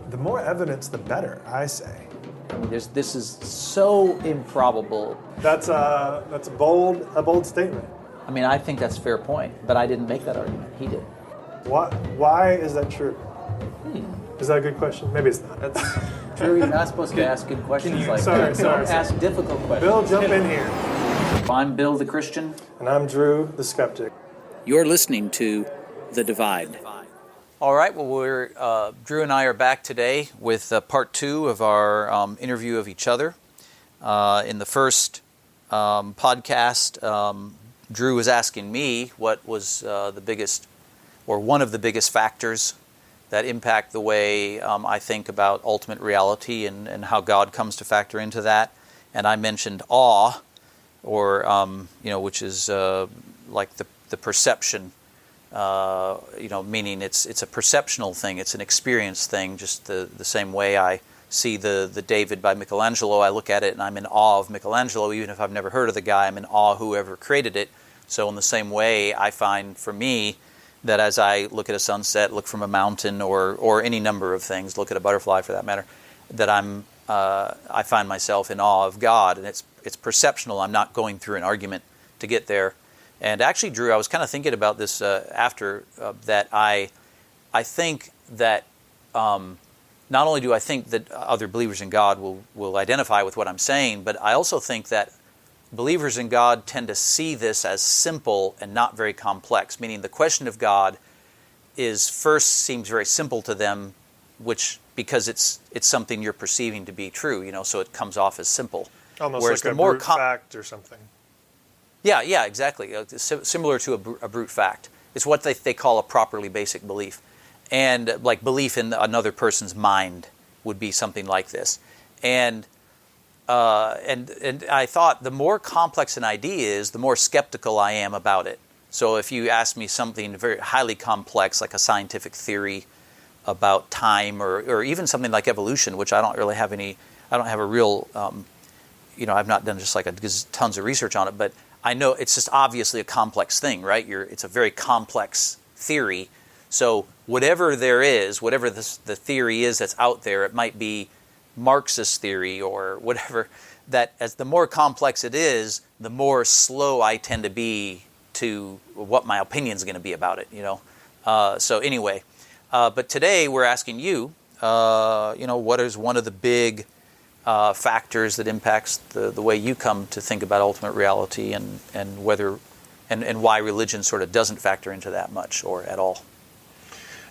The more evidence, the better, I say. I mean, this is so improbable. That's a bold statement. I mean, I think that's a fair point, but I didn't make that argument. He did. Why is that true? Is that a good question? Maybe it's not. Drew, you're not supposed to ask good questions like sorry, that. sorry, Don't ask difficult questions. Bill, jump in here. I'm Bill the Christian. And I'm Drew the Skeptic. You're listening to The Divide. All right, well, Drew and I are back today with part two of our interview of each other. In the first podcast, Drew was asking me what was the biggest, or one of the biggest factors that impact the way I think about ultimate reality and how God comes to factor into that. And I mentioned awe, or which is like the perception. Meaning it's a perceptional thing, it's an experience thing, just the same way I see the David by Michelangelo. I look at it and I'm in awe of Michelangelo, even if I've never heard of the guy. I'm in awe of whoever created it. So in the same way, I find for me that as I look at a sunset, look from a mountain, or any number of things, look at a butterfly for that matter, that I find myself in awe of God, and it's perceptional. I'm not going through an argument to get there. And actually, Drew, I was kind of thinking about this after that. I think that not only do I think that other believers in God will identify with what I'm saying, but I also think that believers in God tend to see this as simple and not very complex, meaning the question of God seems very simple to them, because it's something you're perceiving to be true, so it comes off as simple. Almost Whereas like a brute fact or something. Yeah, exactly. Similar to a brute fact. It's what they call a properly basic belief. And like belief in another person's mind would be something like this. And I thought the more complex an idea is, the more skeptical I am about it. So if you ask me something very highly complex, like a scientific theory about time, or even something like evolution, which I don't have a real, I've not done just like tons of research on it, but I know it's just obviously a complex thing, right? It's a very complex theory. So whatever the theory is that's out there, it might be Marxist theory or whatever, that as the more complex it is, the more slow I tend to be to what my opinion is going to be about it, So anyway, but today we're asking you, what is one of the big factors that impacts the way you come to think about ultimate reality, and whether and why religion sort of doesn't factor into that much or at all.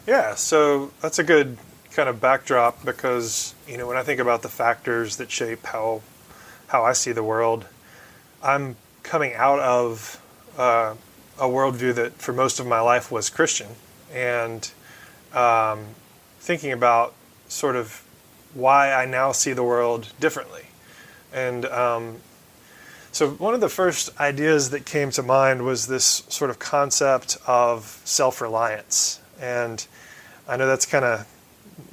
Yeah, so that's a good kind of backdrop, because when I think about the factors that shape how I see the world, I'm coming out of a worldview that for most of my life was Christian, and thinking about sort of why I now see the world differently. And so one of the first ideas that came to mind was this sort of concept of self-reliance. And I know that's kind of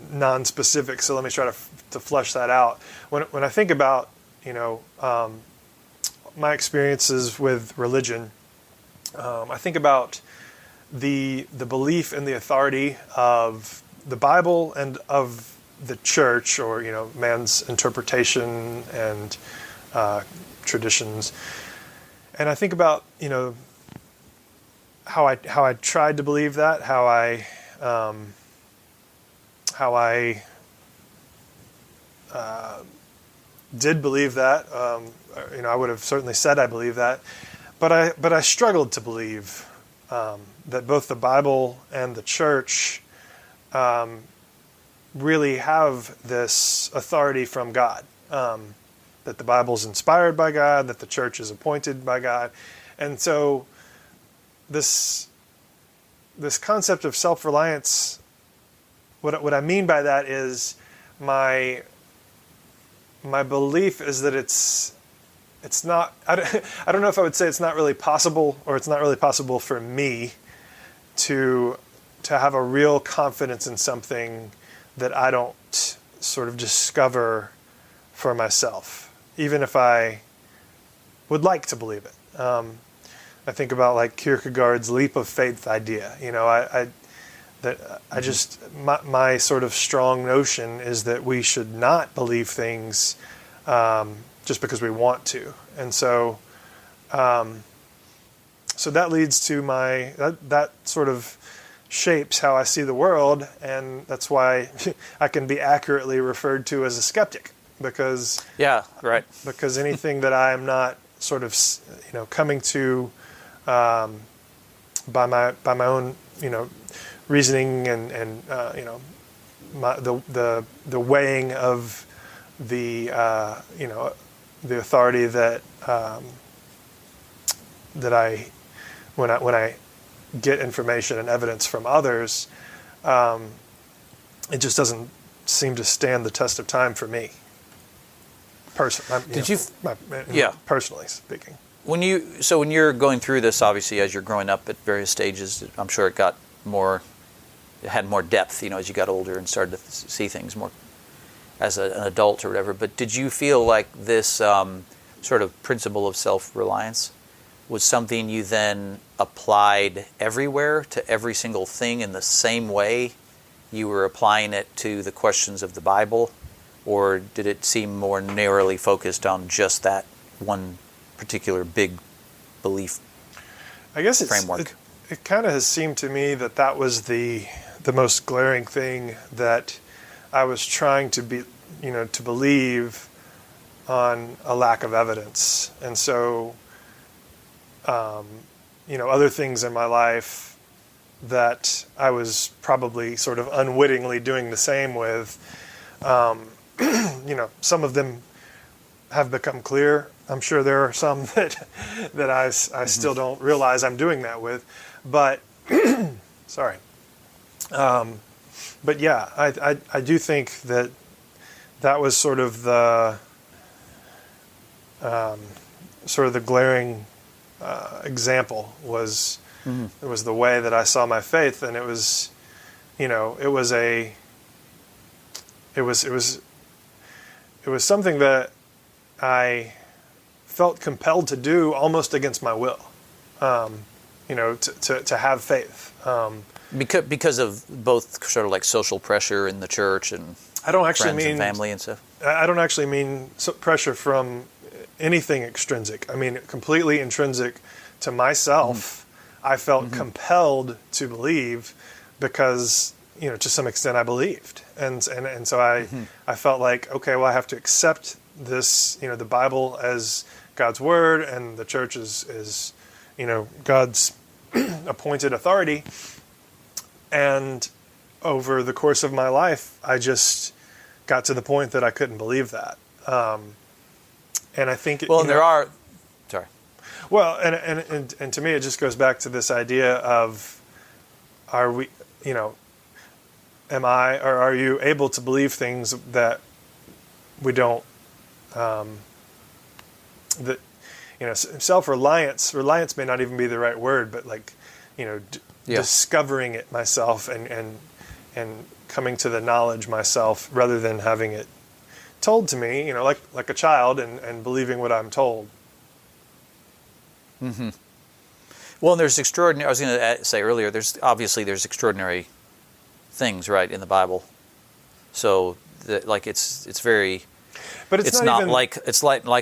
non-specific, so let me try to flesh that out. When I think about, my experiences with religion, I think about the belief in the authority of the Bible and of the church, or man's interpretation and traditions, and I think about how I tried to believe that, how I did believe that. I would have certainly said I believe that, but I struggled to believe that both the Bible and the church really have this authority from God, that the Bible's inspired by God, that the church is appointed by God. And so this concept of self-reliance, what I mean by that is my belief is that it's not, I don't know if I would say it's not really possible, or it's not really possible for me to have a real confidence in something that I don't sort of discover for myself, even if I would like to believe it. I think about like Kierkegaard's leap of faith idea. I just, my sort of strong notion is that we should not believe things just because we want to. And so, so that leads to that sort of shapes how I see the world, and that's why I can be accurately referred to as a skeptic, because because anything that I am not sort of coming to by my own reasoning and the weighing of the the authority that that I when I get information and evidence from others, it just doesn't seem to stand the test of time for me. Personally speaking. When you're going through this, obviously, as you're growing up at various stages, I'm sure it had more depth, as you got older and started to see things more as an adult or whatever. But did you feel like this sort of principle of self-reliance was something you then applied everywhere to every single thing in the same way you were applying it to the questions of the Bible? Or did it seem more narrowly focused on just that one particular big belief framework? It kind of has seemed to me that was the most glaring thing that I was trying to believe on a lack of evidence. And so, other things in my life that I was probably sort of unwittingly doing the same with, some of them have become clear. I'm sure there are some that I still don't realize I'm doing that with, but sorry. But yeah, I do think that was sort of the glaring example was it was the way that I saw my faith, and it was something that I felt compelled to do almost against my will, to have faith. Because of both sort of like social pressure in the church and friends and family and stuff? I don't actually mean pressure from anything extrinsic. I mean completely intrinsic to myself. I felt compelled to believe because, to some extent I believed. And so I felt like, okay, well, I have to accept this, the Bible as God's word, and the church is God's appointed authority. And over the course of my life, I just got to the point that I couldn't believe that. And I think... Sorry. Well, and to me, it just goes back to this idea of, are we, am I, or are you able to believe things that we don't, self-reliance, reliance may not even be the right word, but like, discovering it myself and coming to the knowledge myself rather than having it told to me, like a child and believing what I'm told. Mm-hmm. Well, and there's extraordinary, I was going to say earlier, there's extraordinary things, right, in the Bible. So, it's very... But it's not like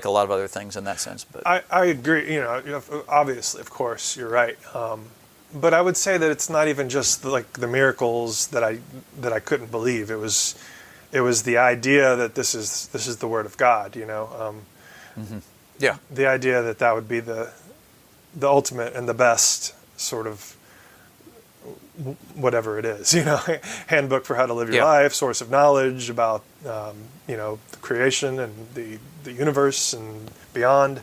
a lot of other things in that sense. But I agree. Obviously, of course, you're right. But I would say that it's not even just like the miracles that I couldn't believe. It was the idea that this is the Word of God. Yeah. The idea that would be the ultimate and the best sort of whatever it is, handbook for how to live your life, source of knowledge about, the creation and the universe and beyond,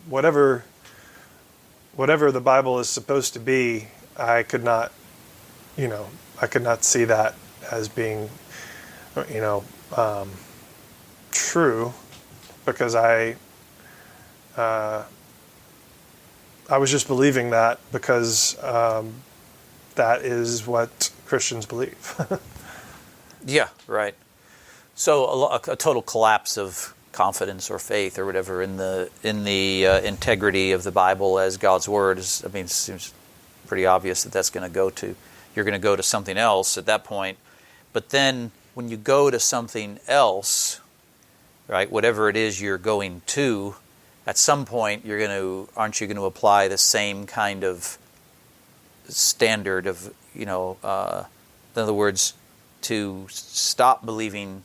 whatever the Bible is supposed to be, I could not see that as being, true, because I was just believing that because, that is what Christians believe. Yeah, right. So a total collapse of confidence or faith or whatever in the integrity of the Bible as God's word seems pretty obvious that that's going to go to you're going to go to something else at that point. But then when you go to something else, right, whatever it is you're going to, at some point aren't you going to apply the same kind of standard of, in other words, to stop believing.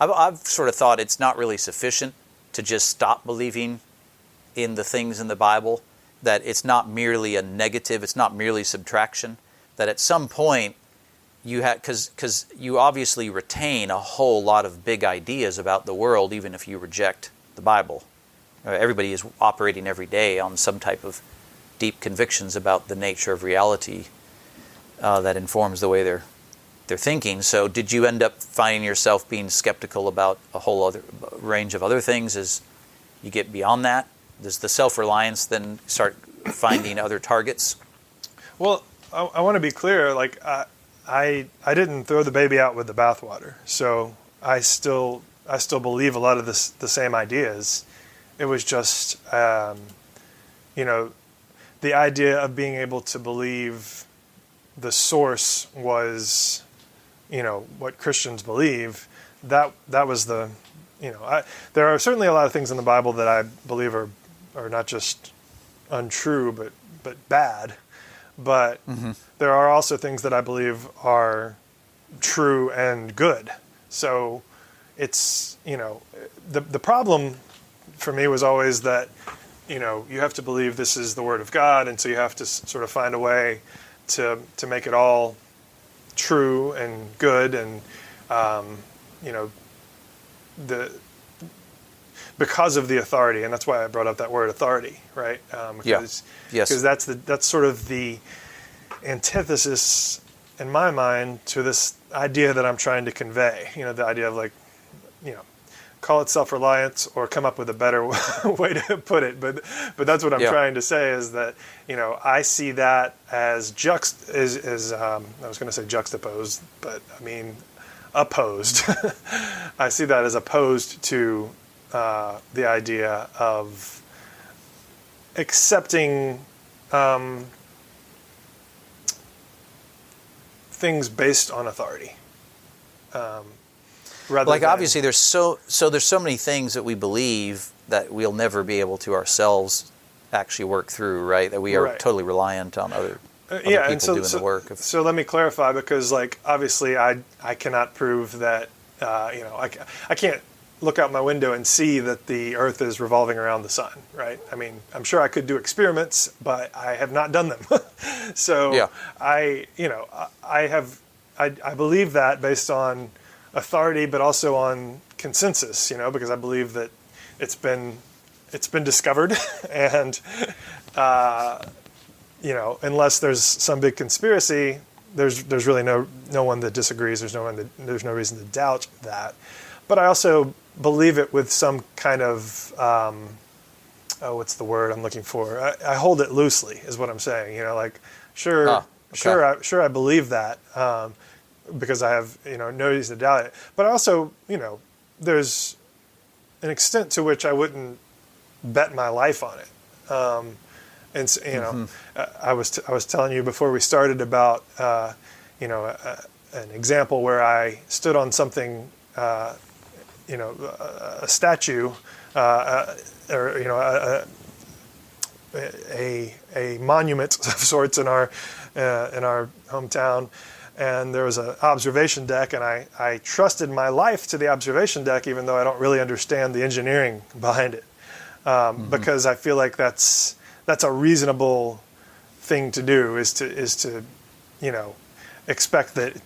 I've sort of thought it's not really sufficient to just stop believing in the things in the Bible, that it's not merely a negative, it's not merely subtraction, that at some point you have, because you obviously retain a whole lot of big ideas about the world even if you reject the Bible. Everybody is operating every day on some type of deep convictions about the nature of reality that informs the way they're thinking. So did you end up finding yourself being skeptical about a whole other range of other things as you get beyond that? Does the self-reliance then start finding other targets? Well, I want to be clear. Like I didn't throw the baby out with the bathwater. So I still believe a lot of the same ideas. It was just the idea of being able to believe the source was what Christians believe. That was the there are certainly a lot of things in the Bible that I believe are not just untrue but bad. But there are also things that I believe are true and good. So it's, the problem for me was always that, you have to believe this is the Word of God, and so you have to sort of find a way to make it all true and good, and, because of the authority, and that's why I brought up that word authority, right? Because that's sort of the antithesis in my mind to this idea that I'm trying to convey. The idea of call it self-reliance or come up with a better way to put it. But that's what I'm trying to say is that, I see that as I was going to say juxtaposed, but I mean opposed. I see that as opposed to the idea of accepting things based on authority. Obviously there's so many things that we believe that we'll never be able to ourselves actually work through, right? That we are totally reliant on other people doing the work. So let me clarify, because obviously I cannot prove that, I can't look out my window and see that the Earth is revolving around the sun, right? I mean, I'm sure I could do experiments, but I have not done them. So I believe that based on authority, but also on consensus, because I believe that it's been discovered, and unless there's some big conspiracy, there's really no one that disagrees. There's no reason to doubt that. But I also believe it with some kind of what's the word I'm looking for? I hold it loosely, is what I'm saying. Sure I believe that. Because I have, no reason to doubt it. But also, there's an extent to which I wouldn't bet my life on it. I was telling you before we started about, an example where I stood on something, a statue, or a monument of sorts in our hometown. And there was an observation deck, and I trusted my life to the observation deck, even though I don't really understand the engineering behind it, because I feel like that's a reasonable thing to do, is to expect that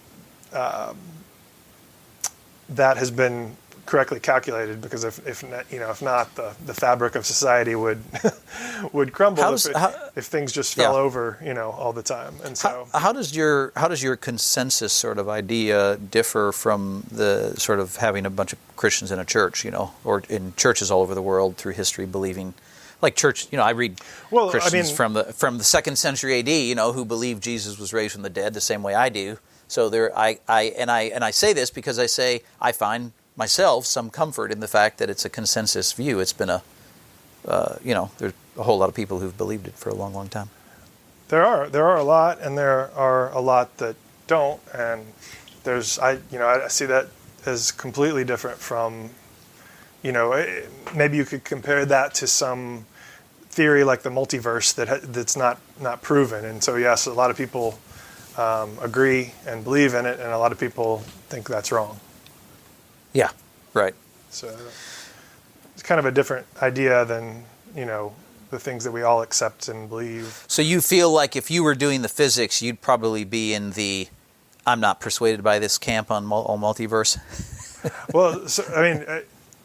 that has been correctly calculated, because if not, the fabric of society would crumble if things just fell over all the time. And so how does your consensus sort of idea differ from the sort of having a bunch of Christians in a church, or in churches all over the world through history believing, like church, I read Christians from the 2nd century AD, who believe Jesus was raised from the dead the same way I do. So I say this because I find myself some comfort in the fact that it's a consensus view. It's been there's a whole lot of people who've believed it for a long, long time. There are a lot, and there are a lot that don't, and I see that as completely different from, maybe you could compare that to some theory like the multiverse that's not proven, and so yes, a lot of people agree and believe in it, and a lot of people think that's wrong. Yeah, right. So it's kind of a different idea than the things that we all accept and believe. So you feel like if you were doing the physics, you'd probably be in the "I'm not persuaded by this" camp on multiverse. Well,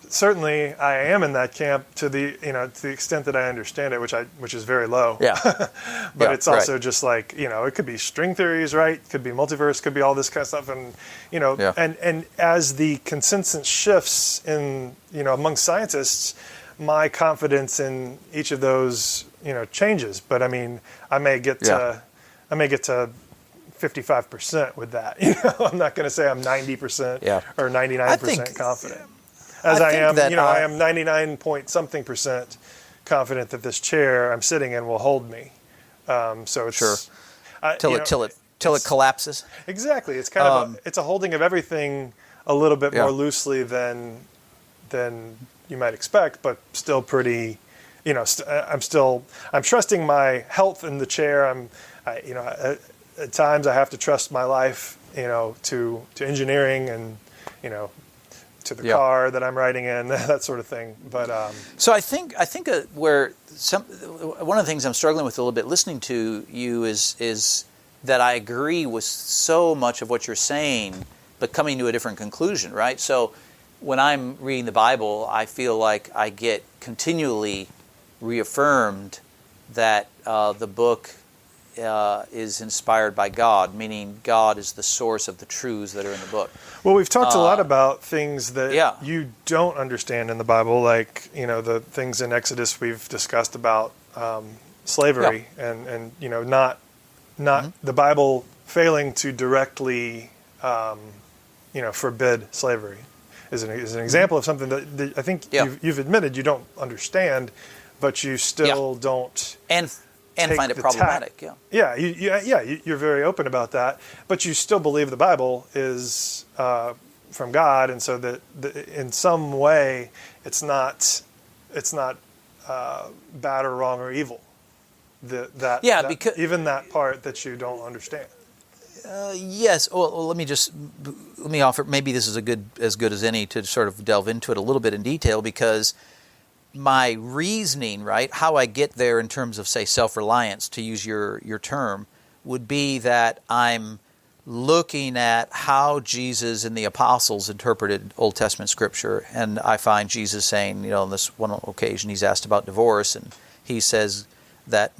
certainly I am in that camp to the extent that I understand it, which is very low. Yeah. But it's also just like, it could be string theories, right? It could be multiverse, could be all this kind of stuff, and and as the consensus shifts in among scientists, my confidence in each of those changes. But I mean, I may get to 55% with that. I'm not going to say I'm 90% or 99% confident. As I am, I am 99 point something percent confident that this chair I'm sitting in will hold me. So it's till it collapses. Exactly. It's kind of it's a holding of everything a little bit more loosely than you might expect, but still pretty. I'm trusting my health in the chair. At times I have to trust my life, to engineering and to the car that I'm riding in, that sort of thing. But so I think where one of the things I'm struggling with a little bit listening to you is that I agree with so much of what you're saying, but coming to a different conclusion, right? So when I'm reading the Bible, I feel like I get continually reaffirmed that the book is inspired by God, meaning God is the source of the truths that are in the book. Well, we've talked a lot about things that you don't understand in the Bible, like the things in Exodus we've discussed about slavery, and not the Bible failing to directly forbid slavery is an example of something that I think you've admitted you don't understand, but you still don't and find it problematic. You're very open about that, but you still believe the Bible is from God, and so that in some way it's not bad or wrong or evil. Because even that part that you don't understand. Yes. Well, let me offer. Maybe this is as good as any to sort of delve into it a little bit in detail, because my reasoning, right, how I get there in terms of, say, self-reliance, to use your term, would be that I'm looking at how Jesus and the apostles interpreted Old Testament Scripture, and I find Jesus saying, on this one occasion, he's asked about divorce, and he says that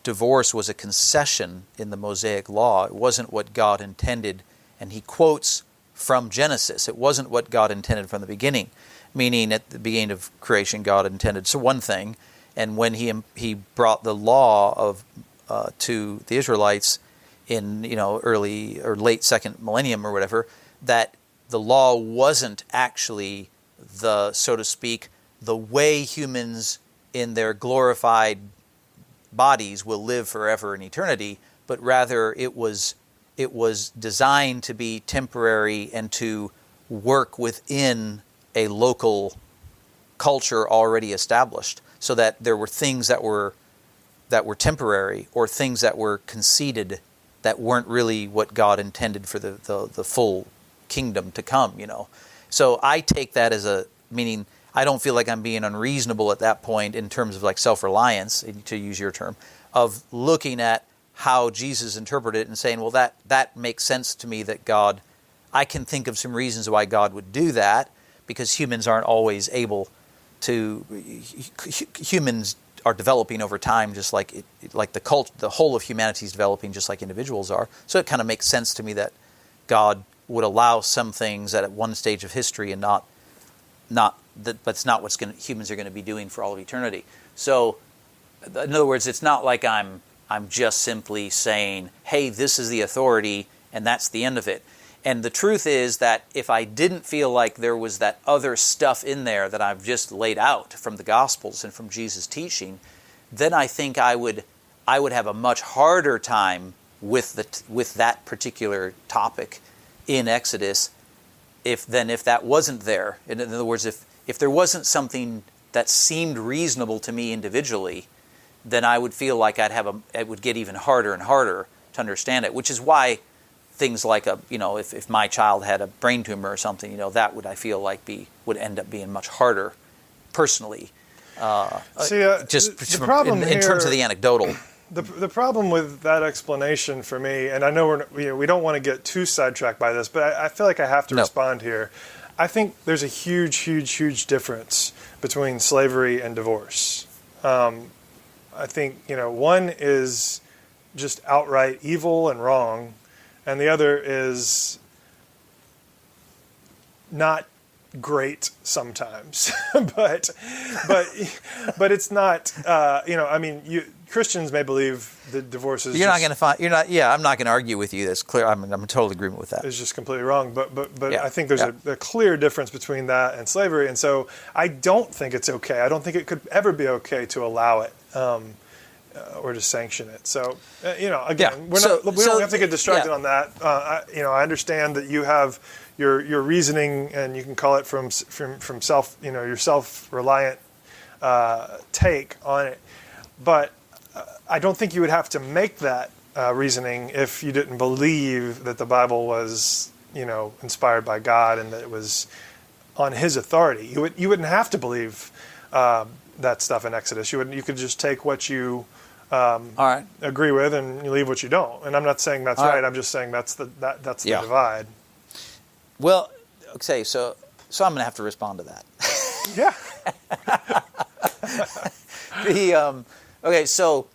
divorce was a concession in the Mosaic Law. It wasn't what God intended, and he quotes from Genesis. It wasn't what God intended from the beginning. Meaning, at the beginning of creation, God intended one thing, and when he brought the law to the Israelites in early or late second millennium or whatever, that the law wasn't actually so to speak, the way humans in their glorified bodies will live forever in eternity, but rather it was designed to be temporary and to work within a local culture already established, so that there were things that were temporary, or things that were conceded that weren't really what God intended for the full kingdom to come. So I take that as meaning I don't feel like I'm being unreasonable at that point in terms of like self-reliance, to use your term, of looking at how Jesus interpreted it and saying, well, that makes sense to me, that God, I can think of some reasons why God would do that, because humans aren't always able to. Humans are developing over time, just like the whole of humanity is developing, just like individuals are. So it kind of makes sense to me that God would allow some things at one stage of history, and not that. That's not what humans are going to be doing for all of eternity. So, in other words, it's not like I'm just simply saying, "Hey, this is the authority," and that's the end of it. And the truth is that if I didn't feel like there was that other stuff in there that I've just laid out from the Gospels and from Jesus' teaching, then I think I would I would have a much harder time with that particular topic in Exodus if that wasn't there. In other words, if there wasn't something that seemed reasonable to me individually, then I would feel like it would get even harder and harder to understand it, which is why things like if my child had a brain tumor or something, that would, I feel like, would end up being much harder personally. Just the problem in terms of the anecdotal. The problem with that explanation for me, and I know we don't want to get too sidetracked by this, but I feel like I have to respond here. I think there's a huge, huge, huge difference between slavery and divorce. I think one is just outright evil and wrong, and the other is not great sometimes, but it's not. Christians may believe that divorce is. You're not going to find. You're not. Yeah, I'm not going to argue with you. That's clear. I'm in total agreement with that. It's just completely wrong. But I think there's a clear difference between that and slavery, and so I don't think it's okay. I don't think it could ever be okay to allow it. Or to sanction it. So, again, we don't have to get distracted on that. I understand that you have your reasoning, and you can call it from self, your self-reliant take on it. But I don't think you would have to make that reasoning if you didn't believe that the Bible was, inspired by God and that it was on His authority. You wouldn't have to believe that stuff in Exodus. You could just take what you agree with, and you leave what you don't. And I'm not saying that's right. I'm just saying that's the divide. Well, okay, so I'm going to have to respond to that. Yeah. Okay, so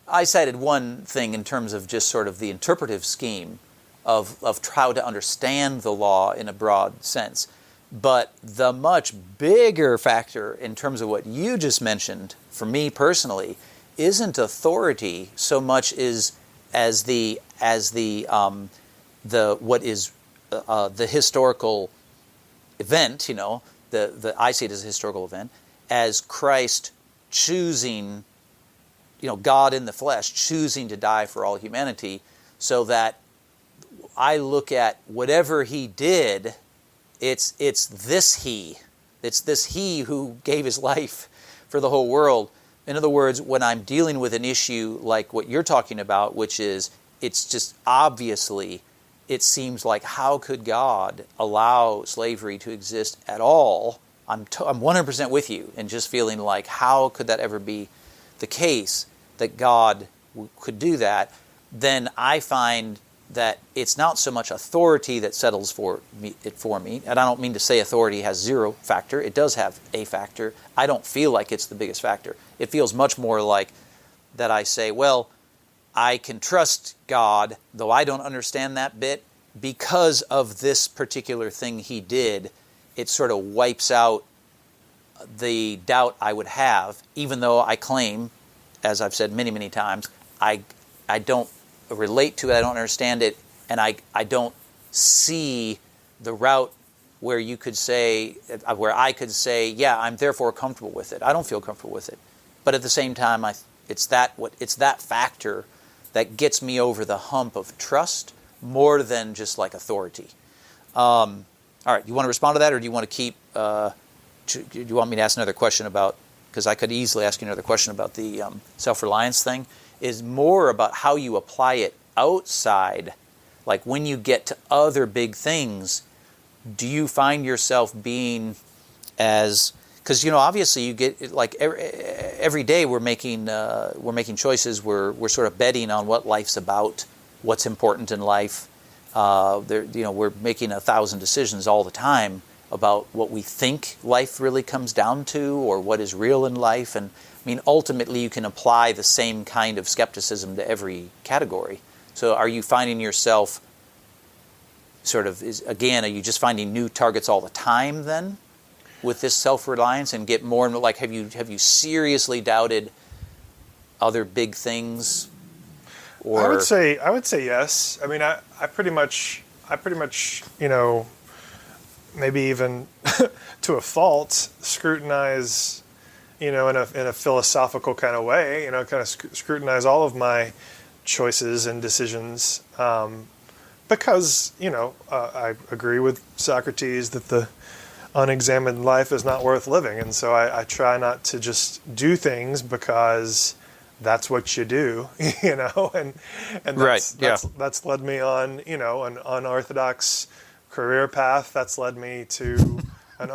I cited one thing in terms of just sort of the interpretive scheme of how to understand the law in a broad sense. But the much bigger factor in terms of what you just mentioned, for me personally, isn't authority so much as the historical event. I see it as a historical event, as Christ choosing, God in the flesh choosing to die for all humanity, so that I look at whatever He did. It's this He who gave His life for the whole world. In other words, when I'm dealing with an issue like what you're talking about, which is, it's just obviously, it seems like, how could God allow slavery to exist at all? I'm 100% with you in just feeling like, how could that ever be the case that God could do that? Then I find that it's not so much authority that settles for me, and I don't mean to say authority has zero factor. It does have a factor. I don't feel like it's the biggest factor. It feels much more like that I say, well, I can trust God, though I don't understand that bit, because of this particular thing He did. It sort of wipes out the doubt I would have, even though I claim, as I've said many, many times, I don't relate to it, I don't understand it, and I don't see the route where you could say, where I could say, yeah, I'm therefore comfortable with it. I don't feel comfortable with it. But at the same time, it's that factor that gets me over the hump of trust more than just like authority. All right, you want to respond to that, or do you want to keep, do you want me to ask another question about, because I could easily ask you another question about the self-reliance thing, is more about how you apply it outside. Like when you get to other big things, do you find yourself being as, because obviously you get, like every day we're making choices. We're sort of betting on what life's about, what's important in life. We're making 1,000 decisions all the time about what we think life really comes down to, or what is real in life. And I mean, ultimately, you can apply the same kind of skepticism to every category. So are you finding yourself are you just finding new targets all the time then with this self-reliance, and get more and more, like, have you seriously doubted other big things? Or I would say yes. I mean, I pretty much, maybe even to a fault, scrutinize in a philosophical kind of way, kind of scrutinize all of my choices and decisions, because I agree with Socrates that the unexamined life is not worth living, and so I try not to just do things because that's what you do, and that's led me on an unorthodox career path. That's led me to I'm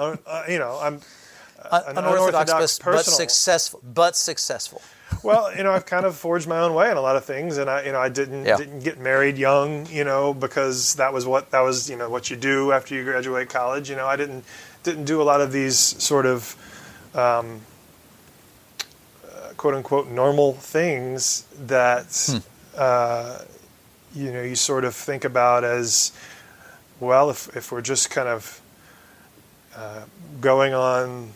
an unorthodox personal, but successful. Well, I've kind of forged my own way in a lot of things, and I didn't get married young, because that was what you do after you graduate college. I didn't do a lot of these sort of quote unquote normal things that you sort of think about as, well, if we're just kind of going on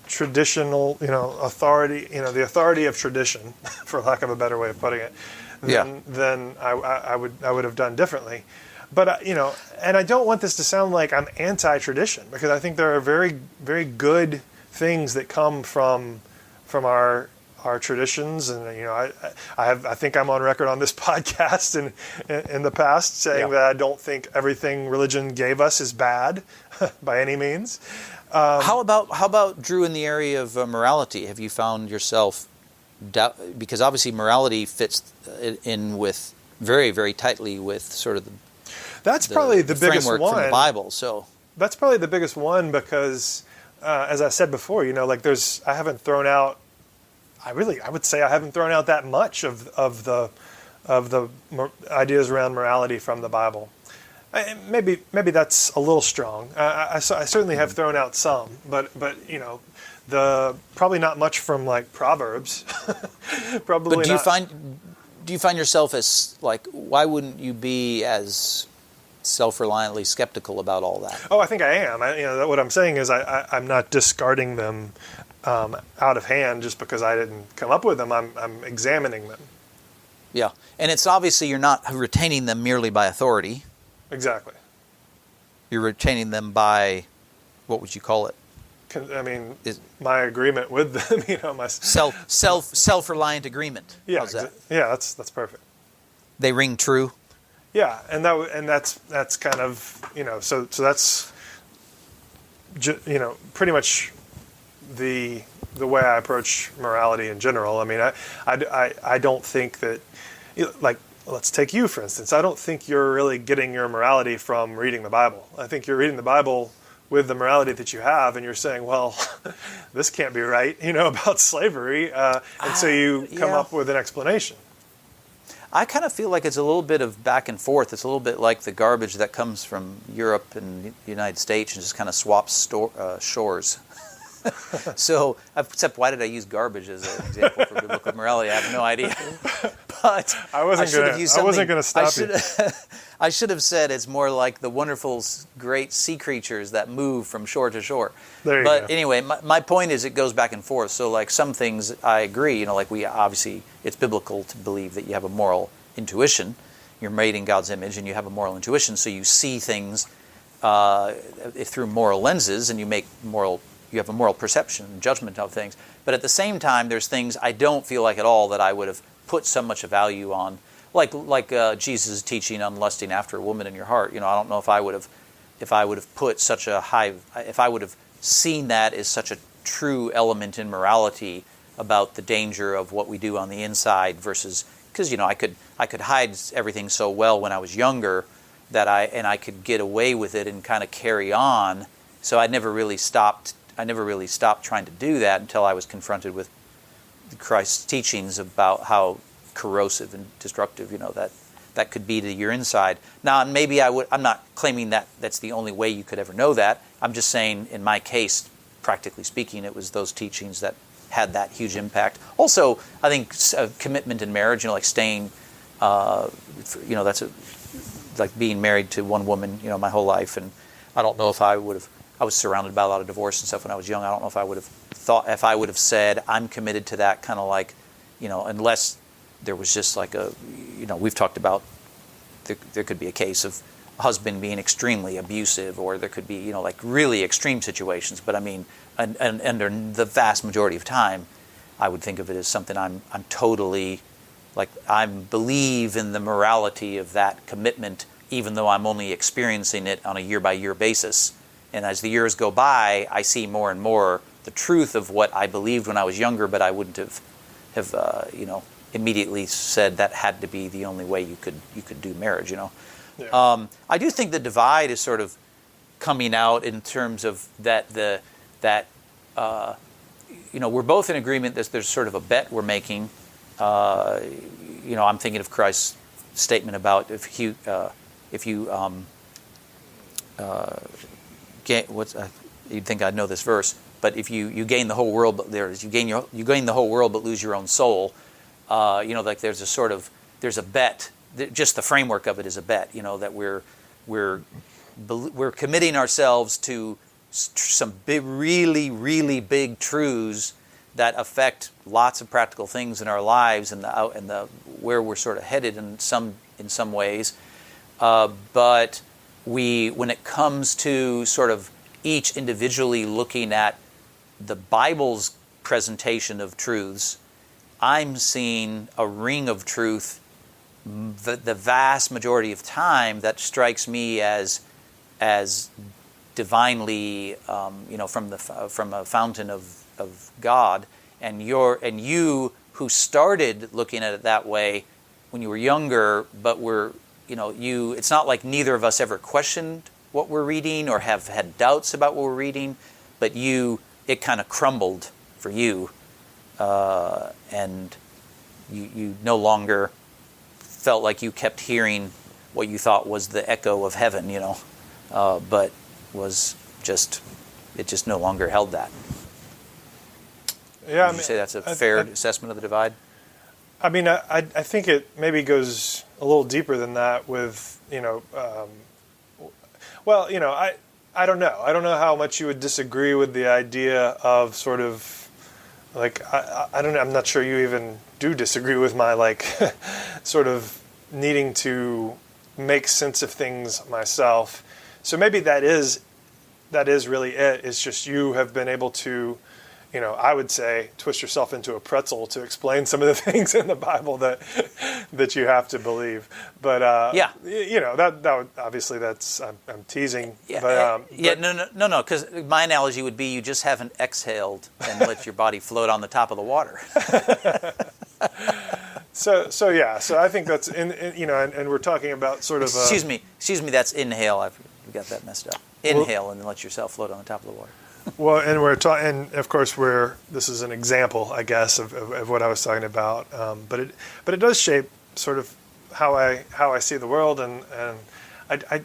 traditional, authority, the authority of tradition, for lack of a better way of putting it, then I would have done differently. But and I don't want this to sound like I'm anti-tradition, because I think there are very, very good things that come from our traditions, and I think I'm on record on this podcast and in the past saying that I don't think everything religion gave us is bad by any means. How about, Drew, in the area of morality? Have you found yourself because obviously morality fits in with very, very tightly with sort of that's probably the biggest framework one from the Bible. So that's probably the biggest one, because as I said before, I haven't thrown out. I would say I haven't thrown out that much of the ideas around morality from the Bible. Maybe that's a little strong. I certainly have thrown out some, but probably not much from like Proverbs. Probably. But do you find yourself as like, why wouldn't you be as self-reliantly skeptical about all that? Oh, I think I am. What I'm saying is I'm not discarding them out of hand just because I didn't come up with them. I'm examining them. Yeah, and it's obviously you're not retaining them merely by authority. Exactly. You're retaining them by, what would you call it? My agreement with them. My self-reliant agreement. Yeah, How's that? Yeah, that's perfect. They ring true. Yeah, that's kind of so that's pretty much the way I approach morality in general. I don't think that, like, let's take you, for instance. I don't think you're really getting your morality from reading the Bible. I think you're reading the Bible with the morality that you have, and you're saying, well, this can't be right, about slavery, and so you come up with an explanation. I kind of feel like it's a little bit of back and forth. It's a little bit like the garbage that comes from Europe and the United States and just kind of swaps shores. So, except why did I use garbage as an example for biblical morality? I have no idea. But I wasn't going to stop you. I should have said it's more like the wonderful, great sea creatures that move from shore to shore. There you go. But anyway, my point is it goes back and forth. So like some things I agree, like we obviously, it's biblical to believe that you have a moral intuition. You're made in God's image and you have a moral intuition. So you see things through moral lenses, and you have a moral perception and judgment of things. But at the same time, there's things I don't feel like at all that I would have put so much value on, like Jesus' teaching on lusting after a woman in your heart. I don't know if I would have put such a high, if I would have seen that as such a true element in morality about the danger of what we do on the inside versus, because I could hide everything so well when I was younger that I could get away with it and kind of carry on. So I never really stopped trying to do that until I was confronted with Christ's teachings about how corrosive and destructive, that could be to your inside. Now, maybe I'm not claiming that that's the only way you could ever know that. I'm just saying, in my case, practically speaking, it was those teachings that had that huge impact. Also, I think commitment in marriage, like staying, that's like being married to one woman, my whole life. And I don't know if I was surrounded by a lot of divorce and stuff when I was young. I don't know if I would have said I'm committed to that, kind of like, unless there was just like we've talked about, there could be a case of husband being extremely abusive, or there could be, like really extreme situations. But I mean, and under the vast majority of time, I would think of it as something I'm totally, like, I believe in the morality of that commitment, even though I'm only experiencing it on a year-by-year basis. And as the years go by, I see more and more the truth of what I believed when I was younger, but I wouldn't have immediately said that had to be the only way you could do marriage. Yeah. I do think the divide is sort of coming out in terms of that we're both in agreement that there's sort of a bet we're making. I'm thinking of Christ's statement about if you you'd think I'd know this verse, but if you gain the whole world, but you gain the whole world but lose your own soul. Like there's a bet. Just the framework of it is a bet. That we're committing ourselves to some big, really, really big truths that affect lots of practical things in our lives and the where we're sort of headed in some ways. But when it comes to sort of each individually looking at the Bible's presentation of truths, I'm seeing a ring of truth the vast majority of time that strikes me as divinely, from a fountain of God, and you who started looking at it that way when you were younger, but it's not like neither of us ever questioned what we're reading or have had doubts about what we're reading, but it kind of crumbled for you, and you no longer felt like you kept hearing what you thought was the echo of heaven, but it just no longer held that. Yeah, Would you say that's a fair assessment of the divide? I mean, I think it maybe goes a little deeper than that with, I don't know. I don't know how much you would disagree with the idea of sort of, like, I don't know, I'm not sure you even do disagree with my, like, sort of needing to make sense of things myself. So maybe that is really it. It's just you have been able to, I would say, twist yourself into a pretzel to explain some of the things in the Bible that you have to believe. But yeah, that would, obviously I'm teasing. Yeah, but no, because my analogy would be you just haven't exhaled and let your body float on the top of the water. So I think that's and we're talking about sort of. Excuse me, that's inhale. I've got that messed up. Inhale and then let yourself float on the top of the water. Well, and and of course this is an example, I guess, of what I was talking about. But it does shape sort of how I see the world, and I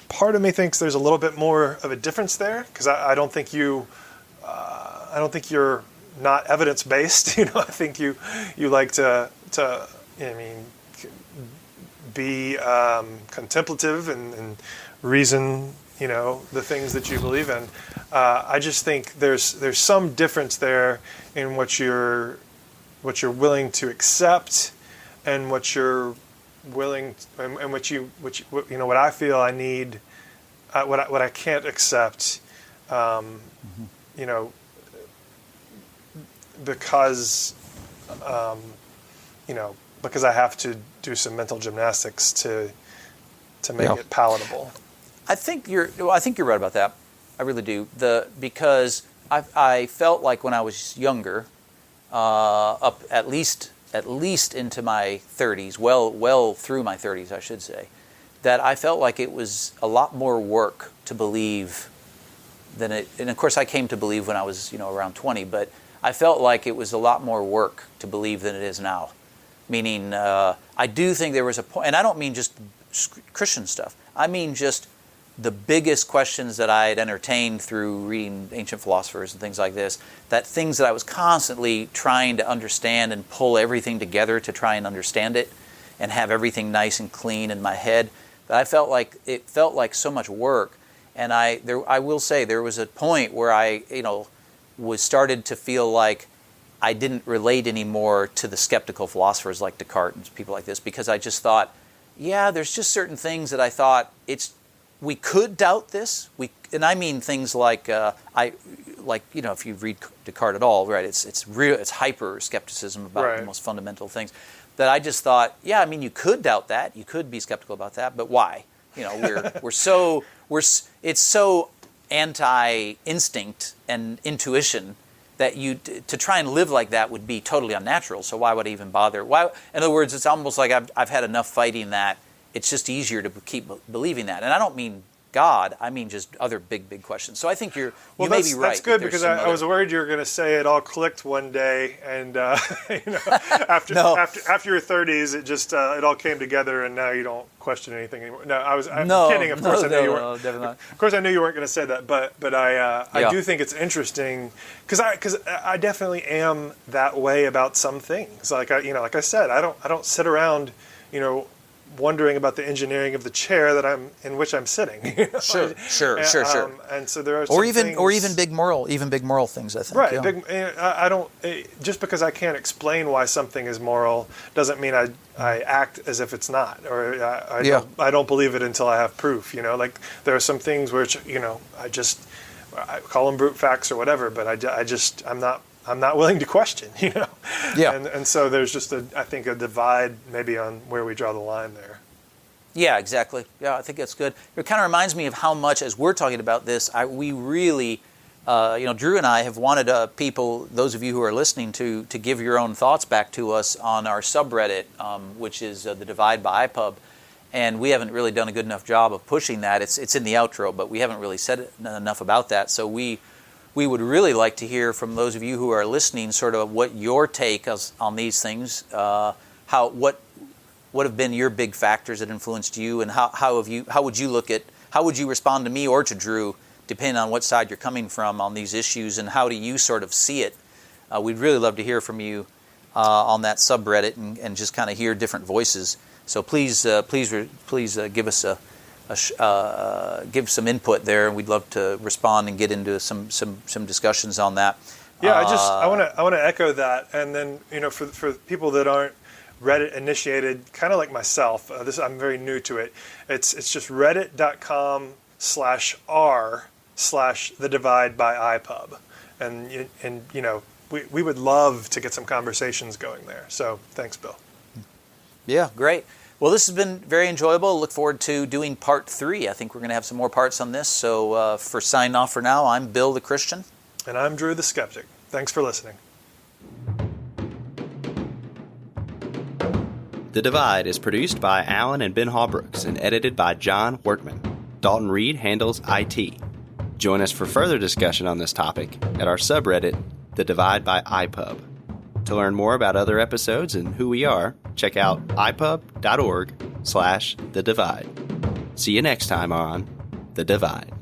part of me thinks there's a little bit more of a difference there, because I don't think you're not evidence based. I think you like to be contemplative and reason. The things that you believe in. I just think there's some difference there in what you're willing to accept, and what you're willing and what I feel I need, what I can't accept, because because I have to do some mental gymnastics to make it palatable. I think you're right about that. I really do. Because I felt like when I was younger, up at least into my 30s, well through my 30s, I should say, that I felt like it was a lot more work to believe than it. And of course, I came to believe when I was around 20, but I felt like it was a lot more work to believe than it is now. Meaning, I do think there was a point, and I don't mean just Christian stuff. I mean just the biggest questions that I had entertained through reading ancient philosophers and things like this, that things that I was constantly trying to understand and pull everything together to try and understand it and have everything nice and clean in my head, that it felt like so much work. And I will say there was a point where I was started to feel like I didn't relate anymore to the skeptical philosophers like Descartes and people like this, because I just thought yeah, there's just certain things that I thought we could doubt this. And I mean things like if you read Descartes at all, right? It's hyper skepticism about the most fundamental things. That I just thought, yeah, I mean, you could doubt that, you could be skeptical about that, but why? It's so anti-instinct and intuition that to try and live like that would be totally unnatural. So why would I even bother? Why? In other words, it's almost like I've had enough fighting that it's just easier to keep believing that. And I don't mean God, I mean just other big questions. So I think you may be right. That's good, because I was worried you were going to say it all clicked one day, and after your 30s, it just it all came together, and now you don't question anything anymore. No, I'm kidding. Of course, I knew you weren't. Definitely not. Of course, I knew you weren't going to say that, but I do think it's interesting because I definitely am that way about some things. Like I said, I don't sit around, wondering about the engineering of the chair in which I'm sitting. Sure. And so there are or even big moral things. I think right. I don't just because I can't explain why something is moral doesn't mean I act as if it's not, or I don't believe it until I have proof. Like there are some things which I call them brute facts or whatever, but I'm not willing to question, Yeah. And so there's just I think a divide maybe on where we draw the line there. Yeah, exactly. Yeah, I think that's good. It kind of reminds me of how much, as we're talking about this, we really, Drew and I have wanted people, those of you who are listening, to give your own thoughts back to us on our subreddit, which is the TheDividebyiPUB. And we haven't really done a good enough job of pushing that. It's in the outro, but we haven't really said enough about that. So we would really like to hear from those of you who are listening, sort of what your take on these things, what have been your big factors that influenced you, and how would you respond to me or to Drew, depending on what side you're coming from on these issues, and how do you sort of see it? We'd really love to hear from you on that subreddit and just kind of hear different voices. So please give us give some input there, and we'd love to respond and get into some discussions on that. Yeah, I want to echo that, and then for people that aren't Reddit initiated, kind of like myself, I'm very new to it. It's just reddit.com/r/TheDividebyiPUB, and we would love to get some conversations going there. So thanks, Bill. Yeah, great. Well, this has been very enjoyable. Look forward to doing part 3. I think we're going to have some more parts on this. So for signing off for now, I'm Bill the Christian. And I'm Drew the Skeptic. Thanks for listening. The Divide is produced by Alan and Ben Hawbrooks and edited by John Workman. Dalton Reed handles IT. Join us for further discussion on this topic at our subreddit, TheDividebyiPUB. To learn more about other episodes and who we are, check out ipub.org/thedivide. See you next time on The Divide.